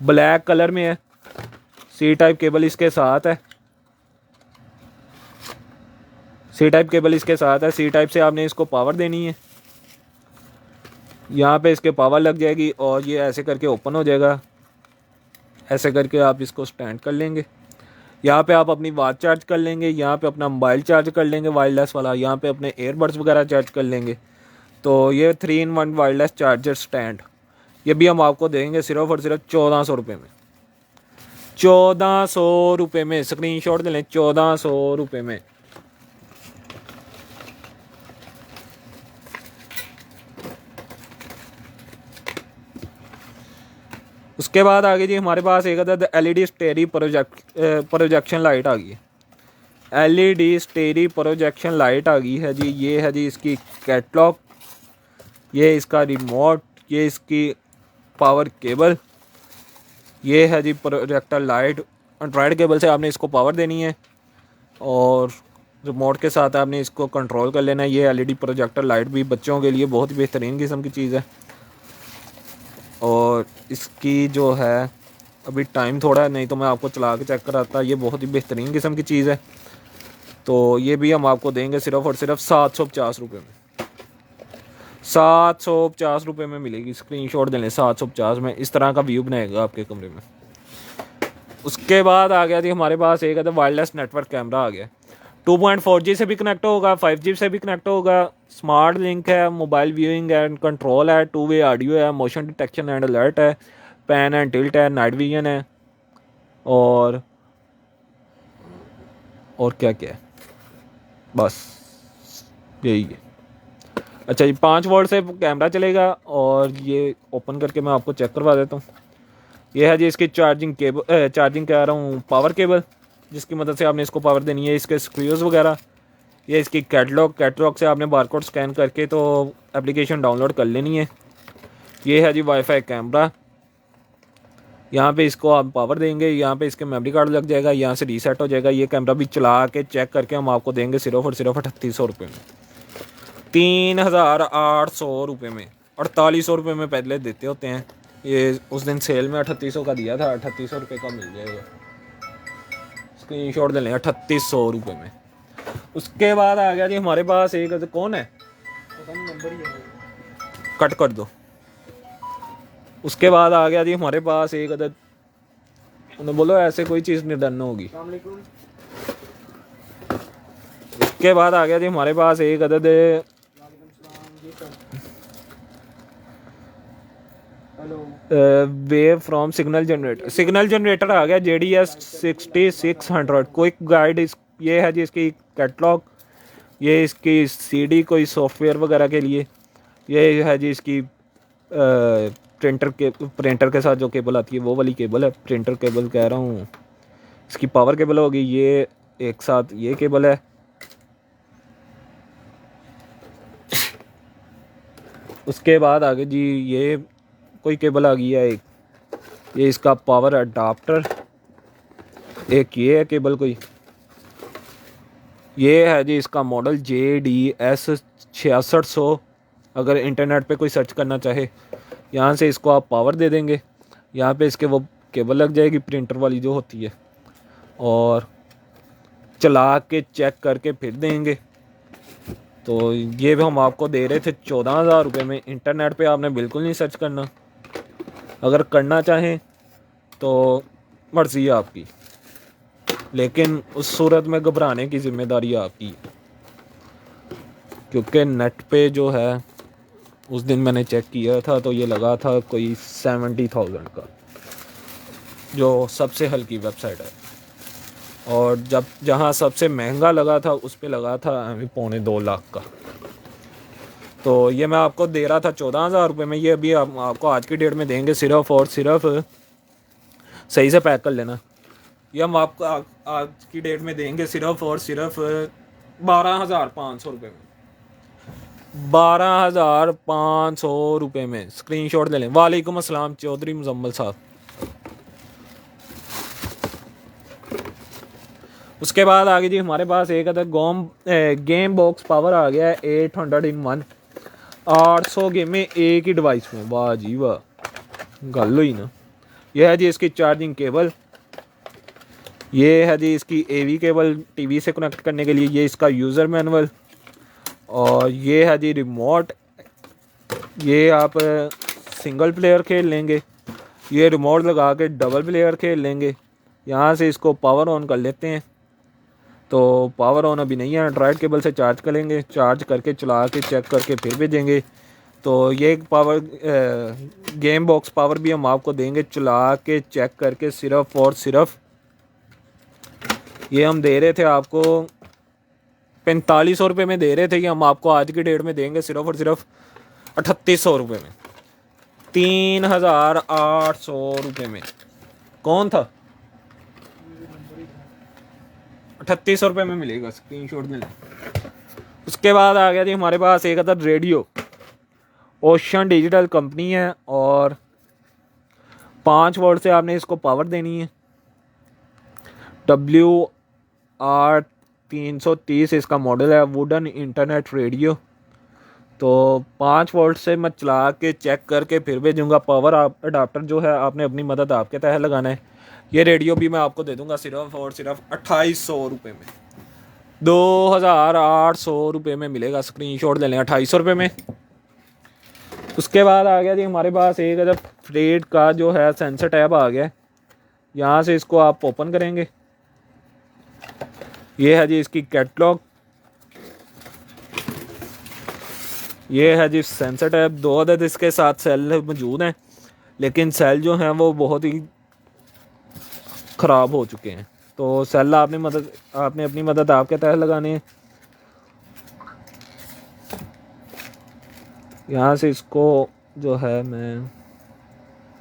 ब्लैक कलर में है, सी टाइप केबल इसके साथ है। सी टाइप से आपने इसको पावर देनी है। यहाँ पे इसके पावर लग जाएगी और ये ऐसे करके ओपन हो जाएगा। ऐसे करके आप इसको स्टैंड कर लेंगे। यहाँ पे आप अपनी वॉच चार्ज कर लेंगे, यहाँ पे अपना मोबाइल चार्ज कर लेंगे वायरलेस वाला, यहाँ पे अपने एयरबड्स वगैरह चार्ज कर लेंगे। तो ये 3-in-1 वायरलेस चार्जर स्टैंड, ये भी हम आपको देंगे सिर्फ और सिर्फ 1400 रुपये में। 1400 रुपये में, स्क्रीनशॉट ले लें, 1400 रुपये में। उसके बाद आगे जी हमारे पास एक अदद LED स्टेरी प्रोजेक्शन लाइट आ गई है। LED स्टेरी प्रोजेक्शन लाइट आ गई है जी। ये है जी इसकी कैटलॉग, ये इसका रिमोट, ये इसकी पावर केबल, ये है जी प्रोजेक्टर लाइट। एंड्रॉयड केबल से आपने इसको पावर देनी है और रिमोट के साथ आपने इसको कंट्रोल कर लेना है। ये LED प्रोजेक्टर लाइट भी बच्चों के लिए बहुत ही बेहतरीन किस्म की चीज़ है। और इसकी जो है अभी टाइम थोड़ा है, नहीं तो मैं आपको चला के चेक कराता। ये बहुत ही बेहतरीन किस्म की चीज़ है। तो ये भी हम आपको देंगे सिर्फ और सिर्फ 750 रुपये में। 750 रुपये में मिलेगी। स्क्रीनशॉट दे लें, 750 में इस तरह का व्यू बनाएगा आपके कमरे में। उसके बाद आ गया जी हमारे पास एक है वायरलेस नेटवर्क कैमरा आ गया। 2.4G से भी कनेक्ट होगा, 5G से भी कनेक्ट होगा। स्मार्ट लिंक है, मोबाइल व्यूइंग एंड कंट्रोल है, 2-वे ऑडियो है, मोशन डिटेक्शन एंड अलर्ट है, पैन एंड टिल्ट है, नाइट विजन है और क्या क्या है, बस यही है। अच्छा जी, 5 वोल्ट से कैमरा चलेगा और ये ओपन करके मैं आपको चेक करवा देता हूँ। ये है जी इसकी चार्जिंग कह रहा हूँ, पावर केबल, जिसकी मदद से आपने इसको पावर देनी है। इसके स्क्रूज वगैरह, ये इसकी कैटलॉग से आपने बारकोड स्कैन करके तो एप्लीकेशन डाउनलोड कर लेनी है। ये है जी वाईफाई कैमरा, यहाँ पे इसको आप पावर देंगे, यहाँ पे इसके मेमोरी कार्ड लग जाएगा, यहाँ से रीसेट हो जाएगा। ये कैमरा भी चला के चेक करके हम आपको देंगे सिर्फ और सिर्फ 3800 रुपये में। 3800 रुपये में, 4800 रुपये में पहले देते होते हैं। ये उस दिन सेल में 3800 का दिया था, 3800 रुपये का मिल जाएगा। स्क्रीनशॉट दे लें, 3800 रुपये में। उसके बाद आ गया जी हमारे पास एक, कौन है कट कर दो। उसके बाद आ गया जी हमारे पास एक अदद, उन्हें बोलो ऐसे कोई चीज़ निर्धन होगी। उसके बाद आ गया जी हमारे पास एक अदद वेव फ्रॉम सिग्नल जनरेटर आ गया, JDS 6600 क्विक गाइड। ये है जी इसकी कैटलॉग, ये इसकी CD कोई सॉफ्टवेयर वगैरह के लिए। ये है जी इसकी प्रिंटर के साथ जो केबल आती है वो वाली केबल है, प्रिंटर केबल कह रहा हूँ। इसकी पावर केबल होगी, ये एक साथ ये केबल है। उसके बाद आगे जी ये कोई केबल आ गई है एक, ये इसका पावर अडाप्टर। एक ये है केबल कोई, ये है जी इसका मॉडल JDS 6600। अगर इंटरनेट पे कोई सर्च करना चाहे, यहाँ से इसको आप पावर दे देंगे, यहाँ पे इसके वो केबल लग जाएगी प्रिंटर वाली जो होती है, और चला के चेक करके फिर देंगे। तो ये भी हम आपको दे रहे थे 14,000 रुपये में। इंटरनेट पे आपने बिल्कुल नहीं सर्च करना, अगर करना चाहें तो मर्ज़ी है आपकी, लेकिन उस सूरत में घबराने की ज़िम्मेदारी आपकी, क्योंकि नेट पे जो है उस दिन मैंने चेक किया था तो ये लगा था कोई 70,000 का, जो सबसे हल्की वेबसाइट है। और जहाँ सबसे महंगा लगा था उस पे लगा था 2.25 लाख का। तो ये मैं आपको दे रहा था 14,000 रुपये में, ये अभी आपको आज की डेट में देंगे सिर्फ और सिर्फ, सही से पैक कर लेना, ये हम आपको आज की डेट में देंगे सिर्फ और सिर्फ 12,500 रुपये में, 12,500 रुपये में। स्क्रीनशॉट ले लें। वालेकुम अस्सलाम चौधरी मुजम्मल साहब। उसके बाद आगे जी हमारे पास एक अदर गेम बॉक्स पावर आ गया है 800 in 1, 800 गेमें एक ही डिवाइस में। वाह जी वाह, गल हुई ना। यह है जी इसकी चार्जिंग केबल, ये है जी इसकी एवी केबल टीवी से कनेक्ट करने के लिए, ये इसका यूज़र मैनुअल, और ये है जी रिमोट। ये आप सिंगल प्लेयर खेल लेंगे, ये रिमोट लगा के डबल प्लेयर खेल लेंगे। यहाँ से इसको पावर ऑन कर लेते हैं, तो पावर ऑन अभी नहीं है, एंड्रॉयड केबल से चार्ज करेंगे, चार्ज करके चला के चेक करके फिर भेजेंगे। तो ये पावर गेम बॉक्स पावर भी हम आपको देंगे चला के चेक करके, सिर्फ और सिर्फ ये हम दे रहे थे आपको 4500 रुपये में दे रहे थे, ये हम आपको आज की डेट में देंगे सिर्फ और सिर्फ 3800 रुपये में, 3,800 रुपये में। कौन था? 3800 रुपये में मिलेगा, स्क्रीनशॉट में लें। उसके बाद आ गया जी हमारे पास एक other radio, ocean digital company है, और 5 वोल्ट से आपने इसको पावर देनी है। WR330 इसका मॉडल है, वुडन इंटरनेट रेडियो। तो 5 वोल्ट से मैं चला के चेक करके फिर भेजूँगा। पावर अडाप्टर जो है आपने अपनी मदद आपके तहत लगाना है। ये रेडियो भी मैं आपको दे दूँगा सिर्फ और सिर्फ 2800 रुपये में, 2,800 रुपये में मिलेगा। स्क्रीनशॉट ले लें 2800 रुपये में। उसके बाद आ गया जी हमारे पास एक अदर फ्रेड का जो है सेंसर टैब आ गया। यहाँ से इसको आप ओपन करेंगे, ये है जी इसकी कैटलॉग, ये है जी सेंसर टैब। 2 अदद इसके साथ सेल मौजूद हैं, लेकिन सेल जो हैं वो बहुत ही ख़राब हो चुके हैं। तो सेल आपने अपनी मदद आपके तहत लगाने हैं। यहाँ से इसको जो है मैं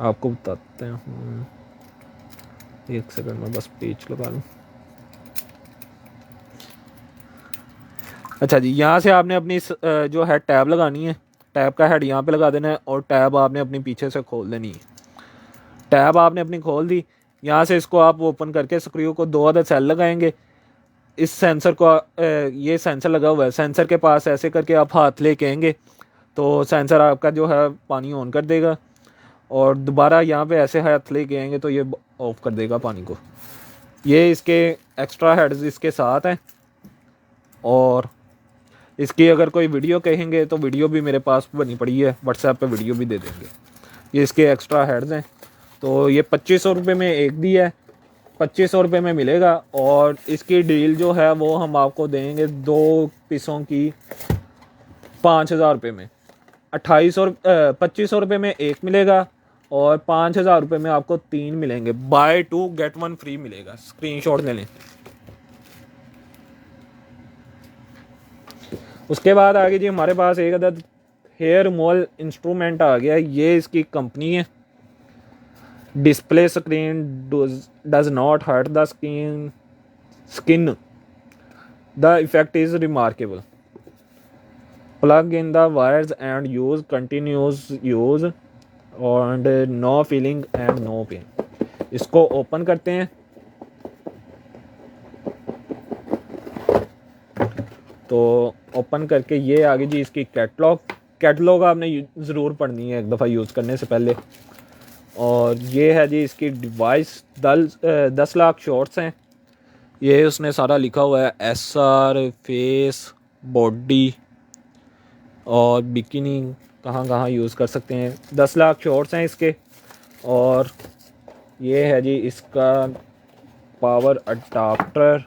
आपको बताते हूँ, 1 सेकंड में बस पेज लगा लूँ। अच्छा जी, यहाँ से आपने अपनी जो है टैब लगानी है, टैब का हेड यहाँ पे लगा देना है, और टैब आपने अपनी पीछे से खोल देनी है। टैब आपने अपनी खोल दी, यहाँ से इसको आप ओपन करके स्क्रू को 2 अदद सेल लगाएंगे। इस सेंसर को ये सेंसर लगा हुआ है, सेंसर के पास ऐसे करके आप हाथ लेके आएंगे तो सेंसर आपका जो है पानी ऑन कर देगा, और दोबारा यहाँ पे ऐसे हाथ लेके आएंगे तो ये ऑफ कर देगा पानी को। ये इसके एक्स्ट्रा हेड्स इसके साथ हैं, और इसकी अगर कोई वीडियो कहेंगे तो वीडियो भी मेरे पास बनी पड़ी है, व्हाट्सएप पे वीडियो भी दे देंगे। ये इसके एक्स्ट्रा हेड्स हैं। तो ये 2500 रुपये में एक दी है, 2500 रुपये में मिलेगा। और इसकी डील जो है वो हम आपको देंगे 2 पीसों की 5,000 रुपये में। 2500 रुपये में एक मिलेगा, और 5,000 रुपये में आपको 3 मिलेंगे। बाय 2 गेट 1 फ्री मिलेगा। स्क्रीनशॉट ले लें। उसके बाद आगे जी हमारे पास एक अदद हेयर रिमूवल इंस्ट्रूमेंट आ गया। ये इसकी कंपनी है। Display screen does not hurt the skin, the effect is remarkable, plug in the wires and use continuous use and no feeling and no pain. इसको ओपन करते हैं, तो ओपन करके ये आगे जी इसकी कैटलॉग आपने ज़रूर पढ़नी है एक दफ़ा यूज़ करने से पहले। और ये है जी इसकी डिवाइस, 10 लाख शॉर्ट्स हैं। ये उसने सारा लिखा हुआ है, SR, फेस, बॉडी और बिकिनी कहाँ कहाँ यूज़ कर सकते हैं। 10 लाख शॉर्ट्स हैं इसके। और ये है जी इसका पावर अडाप्टर,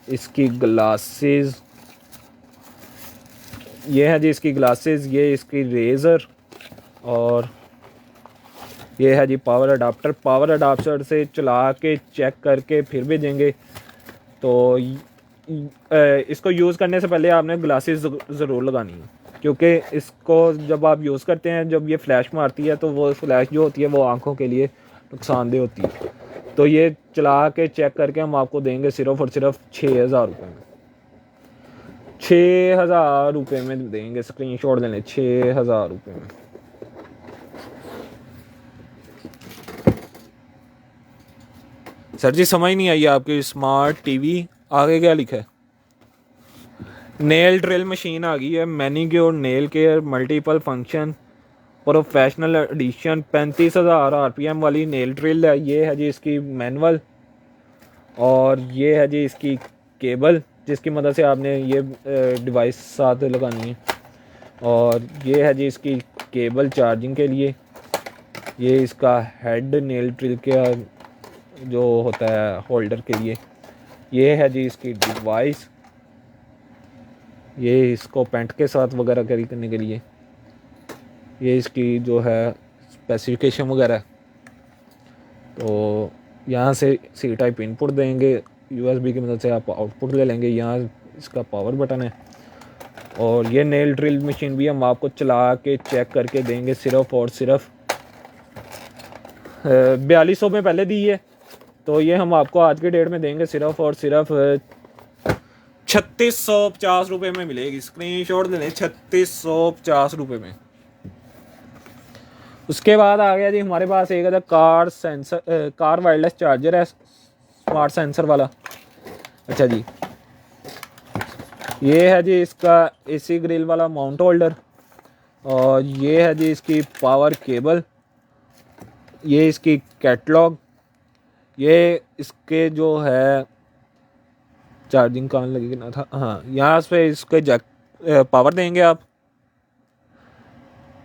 इसकी ग्लासेस, ये है जी इसकी ग्लासेस, ये इसकी रेज़र, और ये है जी पावर अडाप्टर। पावर अडाप्टर से चला के चेक करके फिर भेजेंगे। तो इसको यूज़ करने से पहले आपने ग्लासेस ज़रूर लगानी है। क्योंकि इसको जब आप यूज़ करते हैं, जब ये फ्लैश मारती है तो वो फ्लैश जो होती है वो आंखों के लिए नुकसानदेह होती है। तो ये चला के चेक करके हम आपको देंगे सिर्फ़ और सिर्फ 6,000 रुपये में। 6,000 रुपये में देंगे, स्क्रीनशॉट ले लें, 6,000 रुपये में। सर जी समझ नहीं आई आपकी स्मार्ट टीवी, आगे क्या लिखा है? नेल ड्रिल मशीन आ गई है, manicure, nail care, multiple function, professional edition, 35,000 RPM वाली नेल ड्रिल है। ये है जी इसकी मैनुअल, और ये है जी इसकी केबल जिसकी मदद से आपने ये डिवाइस साथ लगानी है, और ये है जी इसकी केबल चार्जिंग के लिए। ये इसका हेड नेल ड्रिल का जो होता है होल्डर के लिए। ये है जी इसकी डिवाइस, ये इसको पेंट के साथ वगैरह कैरी करने के लिए। ये इसकी जो है स्पेसिफिकेशन वगैरह। तो यहाँ से सी टाइप इनपुट देंगे, USB की मदद से आप आउटपुट ले लेंगे। यहाँ इसका पावर बटन है, और ये नेल ड्रिल मशीन भी हम आपको चला के चेक करके देंगे सिर्फ और सिर्फ 4200 में पहले दी है, तो ये हम आपको आज के डेट में देंगे सिर्फ और सिर्फ 3650 रुपये में मिलेगी। स्क्रीनशॉट ले लें, 3650 रुपये में। उसके बाद आ गया जी हमारे पास एक कार वायरलेस चार्जर है, स्मार्ट सेंसर वाला। अच्छा जी, ये है जी इसका AC ग्रिल वाला माउंट होल्डर, और ये है जी इसकी पावर केबल, ये इसकी कैटलॉग, ये इसके जो है चार्जिंग कहाँ लगेगा था, हाँ यहाँ से इसके जैक पावर देंगे आप,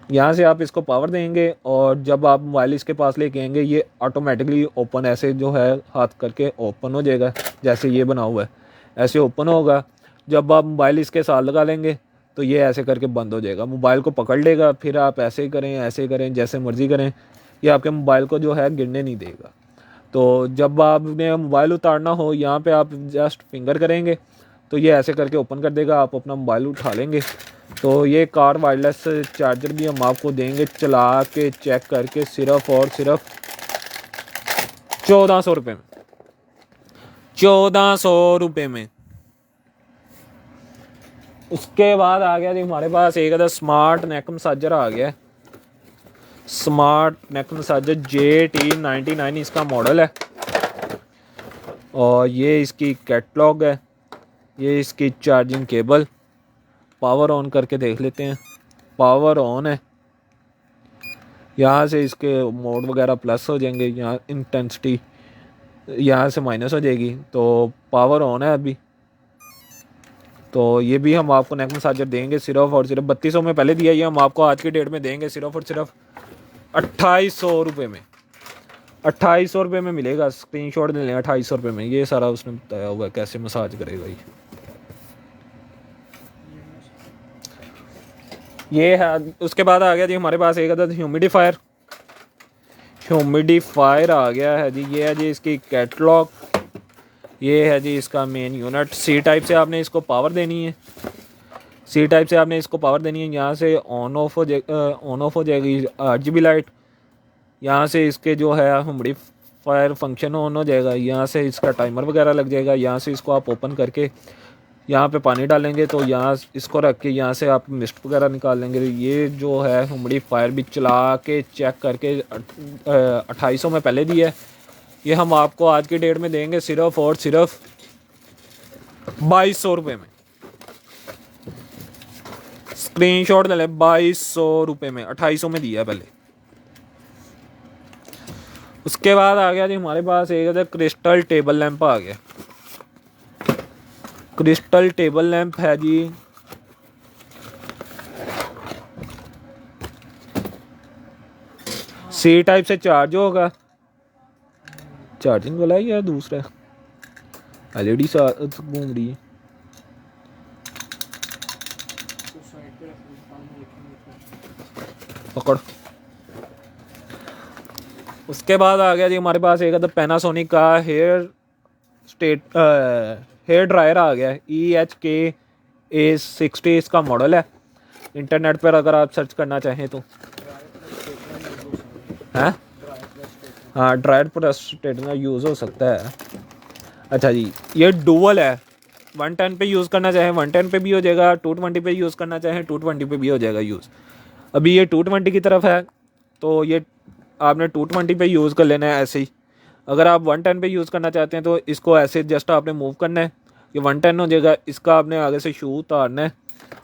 यहाँ से आप इसको पावर देंगे, और जब आप मोबाइल इसके पास लेके आएंगे ये ऑटोमेटिकली ओपन ऐसे जो है हाथ करके ओपन हो जाएगा, जैसे ये बना हुआ है ऐसे ओपन होगा। जब आप मोबाइल इसके साथ लगा लेंगे तो ये ऐसे करके बंद हो जाएगा, मोबाइल को पकड़ लेगा, फिर आप ऐसे करें ऐसे करें जैसे मर्ज़ी करें, ये आपके मोबाइल को जो है गिरने नहीं देगा। तो जब आपने मोबाइल उतारना हो, यहाँ पे आप जस्ट फिंगर करेंगे तो ये ऐसे करके ओपन कर देगा, आप अपना मोबाइल उठा लेंगे। तो ये कार वायरलेस चार्जर भी हम आपको देंगे चला के चेक करके सिर्फ और सिर्फ 1400 रुपये में, 1400 रुपये में। उसके बाद आ गया जी हमारे पास एक अदर स्मार्ट नेक मसाजर आ गया है, स्मार्ट नेक मसाजर JT99 इसका मॉडल है, और ये इसकी कैटलॉग है, ये इसकी चार्जिंग केबल। पावर ऑन करके देख लेते हैं, पावर ऑन है। यहाँ से इसके मोड वगैरह प्लस हो जाएंगे, यहाँ इंटेंसिटी यहाँ से माइनस हो जाएगी, तो पावर ऑन है अभी। तो ये भी हम आपको नेक मसाजर देंगे सिर्फ और सिर्फ 3200 में पहले दिया, ये हम आपको आज की डेट में देंगे सिर्फ और सिर्फ 2800 रुपये में। 2800 रुपये में मिलेगा, स्क्रीनशॉट ले लें, 2800 रुपये में। ये सारा उसने बताया हुआ है कैसे मसाज करेगा ये है। उसके बाद आ गया जी हमारे पास एक अदद ह्यूमिडिफायर आ गया है जी। ये है जी इसकी कैटलॉग, ये है जी इसका मेन यूनिट। C टाइप से आपने इसको पावर देनी है, C टाइप से आपने इसको पावर देनी है। यहाँ से ऑन ऑफ हो जाएगी RGB लाइट, यहाँ से इसके जो है ह्यूमिडिफायर फंक्शन ऑन हो जाएगा, यहाँ से इसका टाइमर वगैरह लग जाएगा। यहाँ से इसको आप ओपन करके यहाँ पे पानी डालेंगे तो यहाँ इसको रख के यहाँ से आप मिस्ट वगैरह निकाल लेंगे। ये जो है ह्यूमिडिफायर भी चला के चेक करके 2800 में पहले दिया है, ये हम आपको आज की डेट में देंगे सिर्फ और सिर्फ 2200 रुपये में। स्क्रीनशॉट ले लें, 2200 रुपये में, 2800 में दिया है पहले। उसके बाद आ गया जी हमारे पास एक क्रिस्टल टेबल लैंप आ गया। क्रिस्टल टेबल लैंप है जी, C टाइप से चार्ज होगा, चार्जिंग वाला है या दूसरा LED घूम रही है। पकड़। उसके बाद आ गया जी हमारे पास एक पैनासोनिक का हेयर ड्रायर आ गया है। EHK A60 इसका मॉडल है। इंटरनेट पर अगर आप सर्च करना चाहें तो। हैं? हाँ, ड्राइड प्रेस स्ट्रेटनर यूज़ हो सकता है। अच्छा जी, ये डुअल है। 110 पे यूज़ करना चाहें 110 पे भी हो जाएगा, 220 पे यूज़ करना चाहें 220 पे भी हो जाएगा यूज़। अभी ये 220 की तरफ है, तो ये आपने 220 पे यूज़ कर लेना है ऐसे ही। अगर आप 110 पे यूज़ करना चाहते हैं तो इसको ऐसे जस्ट आपने मूव करना है, ये 110 हो जाएगा। इसका आपने आगे से शू उतारना है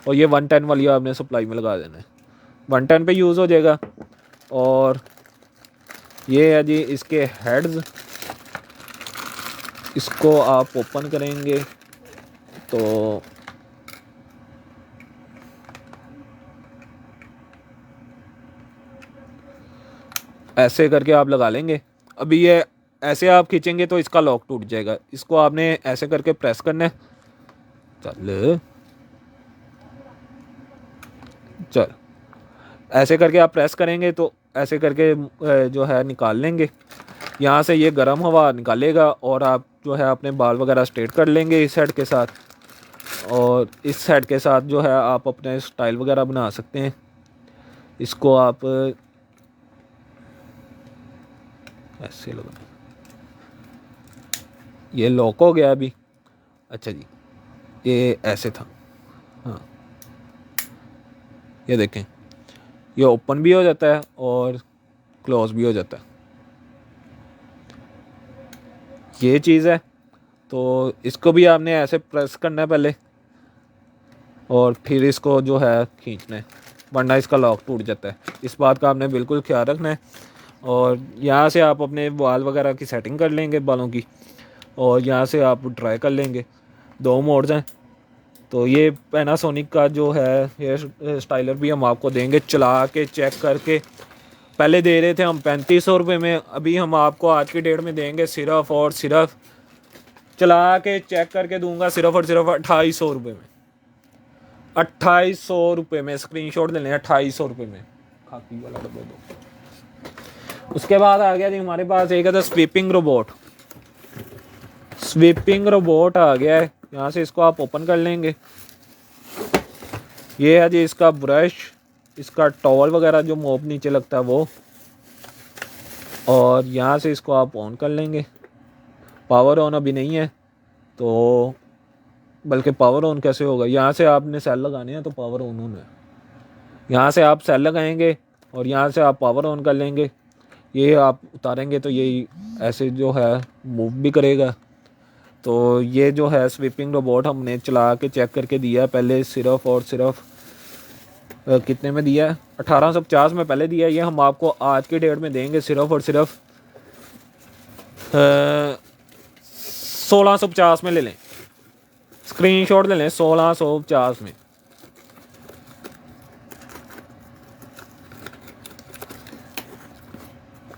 और ये 110 वाली आपने सप्लाई में लगा देना है, 110 पे यूज़ हो जाएगा। और ये है जी इसके हेड्स, इसको आप ओपन करेंगे तो ऐसे करके आप लगा लेंगे। अभी ये ऐसे आप खींचेंगे तो इसका लॉक टूट जाएगा, इसको आपने ऐसे करके प्रेस करना है। चल चल ऐसे करके आप प्रेस करेंगे तो ऐसे करके जो है निकाल लेंगे। यहाँ से ये गर्म हवा निकालेगा और आप जो है अपने बाल वगैरह स्ट्रेट कर लेंगे इस सेट के साथ। और इस सेट के साथ जो है आप अपने स्टाइल वगैरह बना सकते हैं। इसको आप ऐसे लगा, ये लॉक हो गया अभी। अच्छा जी, ये ऐसे था। हाँ, ये देखें, ये ओपन भी हो जाता है और क्लोज भी हो जाता है, ये चीज़ है। तो इसको भी आपने ऐसे प्रेस करना है पहले और फिर इसको जो है खींचना है, वरना इसका लॉक टूट जाता है। इस बात का आपने बिल्कुल ख्याल रखना है। और यहाँ से आप अपने बाल वगैरह की सेटिंग कर लेंगे बालों की, और यहाँ से आप ड्राई कर लेंगे। 2 मोड्स हैं। तो ये पैनासोनिक का जो है हेयर स्टाइलर भी हम आपको देंगे चला के चेक करके। पहले दे रहे थे हम 3500 रुपये में, अभी हम आपको आज की डेट में देंगे सिर्फ और सिर्फ, चला के चेक करके दूंगा सिर्फ और सिर्फ 2800 रुपये में। 2800 रुपये में, स्क्रीनशॉट ले लें, 2800 रुपये में। खाकी वाला डब्बा दो। उसके बाद आ गया जी हमारे पास एक है स्वीपिंग रोबोट। स्वीपिंग रोबोट आ गया है, यहाँ से इसको आप ओपन कर लेंगे। ये है जी इसका ब्रश, इसका टॉवल वगैरह जो मोप नीचे लगता है वो, और यहाँ से इसको आप ऑन कर लेंगे। पावर ऑन अभी नहीं है तो, बल्कि पावर ऑन कैसे होगा, यहाँ से आपने सेल लगाने हैं तो पावर ऑन होना है। यहाँ से आप सेल लगाएंगे और यहाँ से आप पावर ऑन कर लेंगे। ये आप उतारेंगे तो ये ऐसे जो है मूव भी करेगा। तो ये जो है स्वीपिंग रोबोट हमने चला के चेक करके दिया पहले, सिर्फ और सिर्फ कितने में दिया है, 1850 में पहले दिया है। ये हम आपको आज की डेट में देंगे सिर्फ और सिर्फ 1650 में ले लें। स्क्रीनशॉट ले लें 1650 में।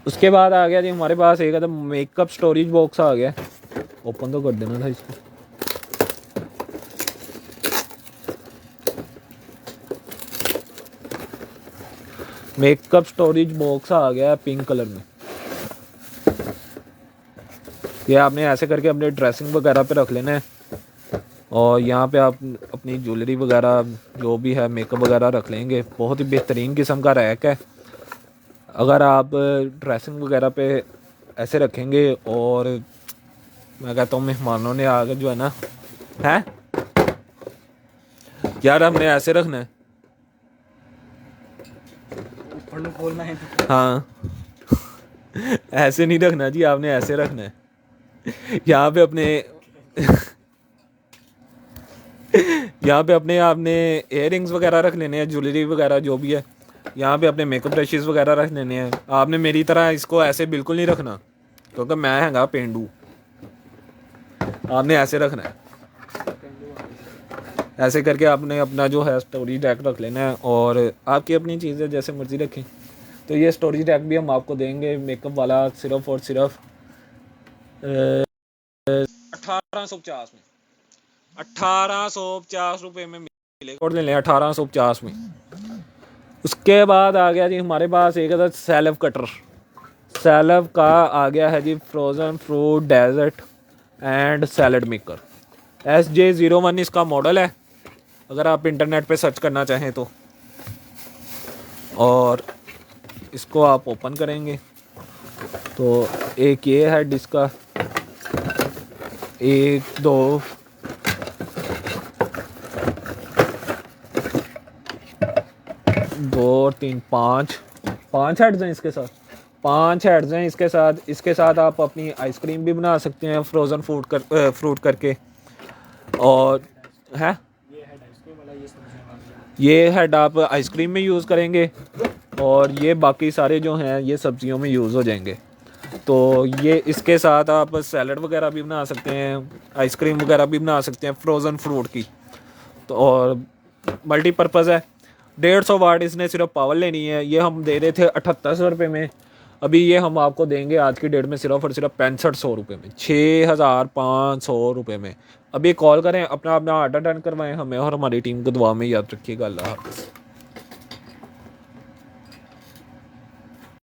उसके बाद आ गया जी हमारे पास एक तो मेकअप स्टोरेज बॉक्स आ गया। ओपन तो कर देना था इसको। मेकअप स्टोरेज बॉक्स आ गया पिंक कलर में। ये आपने ऐसे करके अपने ड्रेसिंग वगैरह पे रख लेना है, और यहाँ पे आप अपनी ज्वेलरी वगैरह जो भी है मेकअप वगैरह रख लेंगे। बहुत ही बेहतरीन किस्म का रैक है। अगर आप ड्रेसिंग वगैरह पे ऐसे रखेंगे, और मैं कहता हूँ मेहमानों ने आगे जो है ना, है यार हमने ऐसे रखना है। हाँ ऐसे नहीं रखना जी, आपने ऐसे रखना है। यहाँ पे अपने यहाँ पे अपने आपने इयररिंग्स वगैरह रख लेने हैं, ज्वेलरी वगैरह जो भी है। यहाँ पे अपने मेकअप ब्रशेस वगैरह रख लेने हैं। आपने मेरी तरह इसको ऐसे बिल्कुल नहीं रखना, क्योंकि मैं हैगा पेंडू। आपने ऐसे रखना है, ऐसे करके आपने अपना जो है स्टोरेज रैक रख लेना है, और आपकी अपनी चीज़ें जैसे मर्जी रखें। तो ये स्टोरेज रैक भी हम आपको देंगे मेकअप वाला सिर्फ और सिर्फ 1850 में। 1850 रुपये में मिलेगा, ले लें 1850 में। उसके बाद आ गया जी हमारे पास एक था सैलव कटर। सैलव का आ गया है जी frozen fruit dessert and salad maker. SJ01 इसका मॉडल है, अगर आप इंटरनेट पे सर्च करना चाहें तो। और इसको आप ओपन करेंगे तो एक ये है डिश का, 1 2 2 3 5 हेड्स हैं इसके साथ, 5 हेड्स हैं इसके साथ। इसके साथ आप अपनी आइसक्रीम भी बना सकते हैं फ्रोज़न फ्रूट करके। और है ये हेड आप आइसक्रीम में यूज़ करेंगे और ये बाकी सारे जो हैं ये सब्जियों में यूज़ हो जाएंगे। तो ये इसके साथ आप सैलड वगैरह भी बना सकते हैं, आइसक्रीम वगैरह भी बना सकते हैं फ्रोज़न फ्रूट की। तो और मल्टीपर्पज़ है। 150 वाट इसने सिर्फ पावर लेनी है। ये हम दे रहे थे 7800 रुपये में, अभी ये हम आपको देंगे आज की डेट में सिर्फ और सिर्फ 6500 रुपये में, 6500 रुपये में। अभी कॉल करें, अपना अपना ऑर्डर डन करवाएं हमें और हमारी टीम को दुआ में याद रखिएगा। अल्लाह हाफ़िज़।